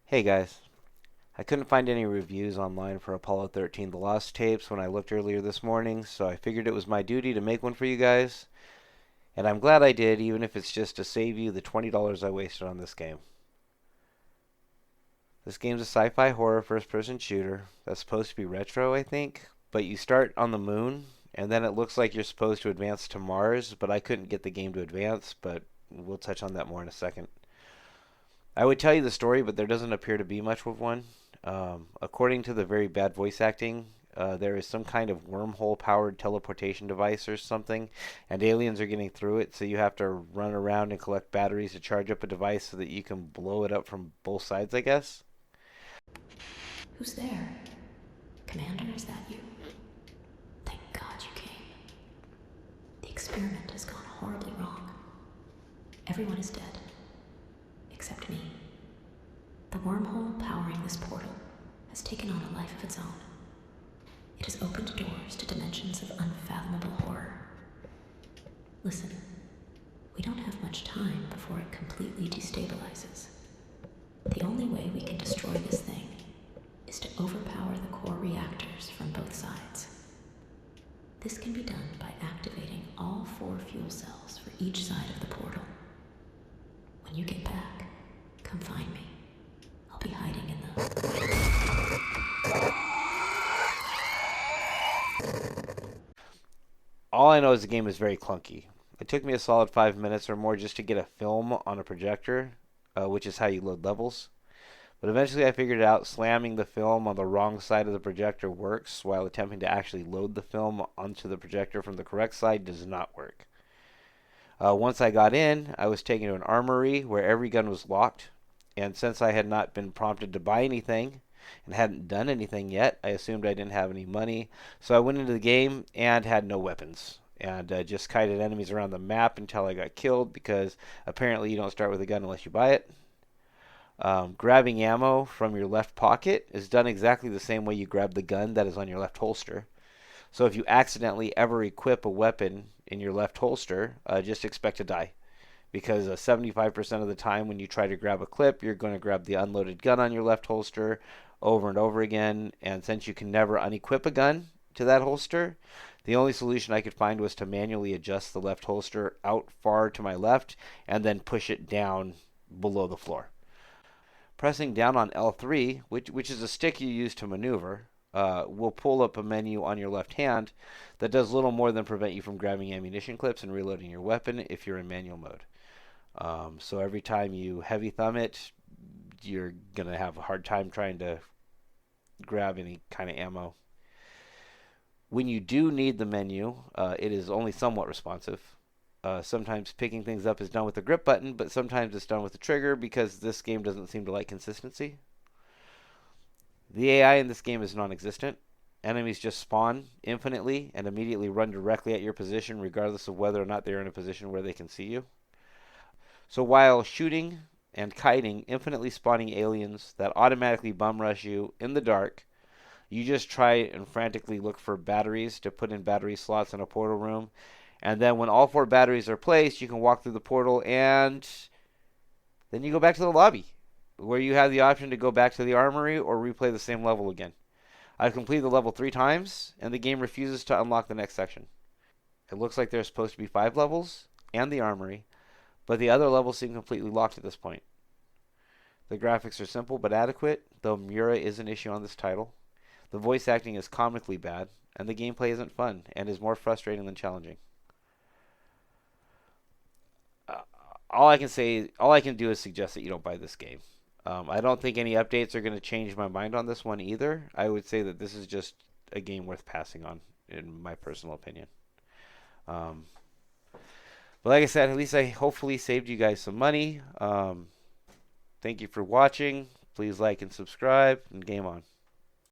Hey guys, I couldn't find any reviews online for Apollo 13 The Lost Tapes when I looked earlier this morning, so I figured it was my duty to make one for you guys. And I'm glad I did, even if it's just to save you the $20 I wasted on this game. This game's a sci-fi horror first-person shooter that's supposed to be retro, I think, but you start on the moon, and then it looks like you're supposed to advance to Mars, but I couldn't get the game to advance, but we'll touch on that more in a second. I would tell you the story, but there doesn't appear to be much of one. According to the very bad voice acting, there is some kind of wormhole-powered teleportation device or something, and aliens are getting through it, so you have to run around and collect batteries to charge up a device so that you can blow it up from both sides, I guess. Who's there? Commander, is that you? Thank God you came. The experiment has gone horribly wrong. Everyone is dead. Except me. The wormhole powering this portal has taken on a life of its own. It has opened doors to dimensions of unfathomable horror. Listen, we don't have much time before it completely destabilizes. The only way we can destroy this thing is to overpower the core reactors from both sides. This can be done by activating all 4 fuel cells for each side of the portal. When you get back, come find me. I'll be hiding in the... All I know is the game is very clunky. It took me a solid 5 minutes or more just to get a film on a projector, which is how you load levels. But eventually I figured it out. Slamming the film on the wrong side of the projector works, while attempting to actually load the film onto the projector from the correct side does not work. Once I got in, I was taken to an armory where every gun was locked, and since I had not been prompted to buy anything and hadn't done anything yet, I assumed I didn't have any money. So I went into the game and had no weapons, and just kited enemies around the map until I got killed, because apparently you don't start with a gun unless you buy it. Grabbing ammo from your left pocket is done exactly the same way you grab the gun that is on your left holster. So if you accidentally ever equip a weapon in your left holster, just expect to die. Because 75% of the time when you try to grab a clip, you're going to grab the unloaded gun on your left holster over and over again. And since you can never unequip a gun to that holster, the only solution I could find was to manually adjust the left holster out far to my left and then push it down below the floor. Pressing down on L3, which is a stick you use to maneuver, will pull up a menu on your left hand that does little more than prevent you from grabbing ammunition clips and reloading your weapon if you're in manual mode. So every time you heavy thumb it, you're going to have a hard time trying to grab any kind of ammo. When you do need the menu, it is only somewhat responsive. Sometimes picking things up is done with the grip button, but sometimes it's done with the trigger because this game doesn't seem to like consistency. The AI in this game is non-existent. Enemies just spawn infinitely and immediately run directly at your position, regardless of whether or not they're in a position where they can see you. So while shooting and kiting infinitely spawning aliens that automatically bum rush you in the dark, you just try and frantically look for batteries to put in battery slots in a portal room. And then when all 4 batteries are placed, you can walk through the portal, and then you go back to the lobby, where you have the option to go back to the armory or replay the same level again. I've completed the level 3 times, and the game refuses to unlock the next section. It looks like there's supposed to be 5 levels and the armory, but the other levels seem completely locked at this point. The graphics are simple but adequate, though Mura is an issue on this title. The voice acting is comically bad, and the gameplay isn't fun and is more frustrating than challenging. All I can do is suggest that you don't buy this game. I don't think any updates are going to change my mind on this one either. I would say that this is just a game worth passing on, in my personal opinion. But like I said, at least I hopefully saved you guys some money. Thank you for watching. Please like and subscribe, and game on.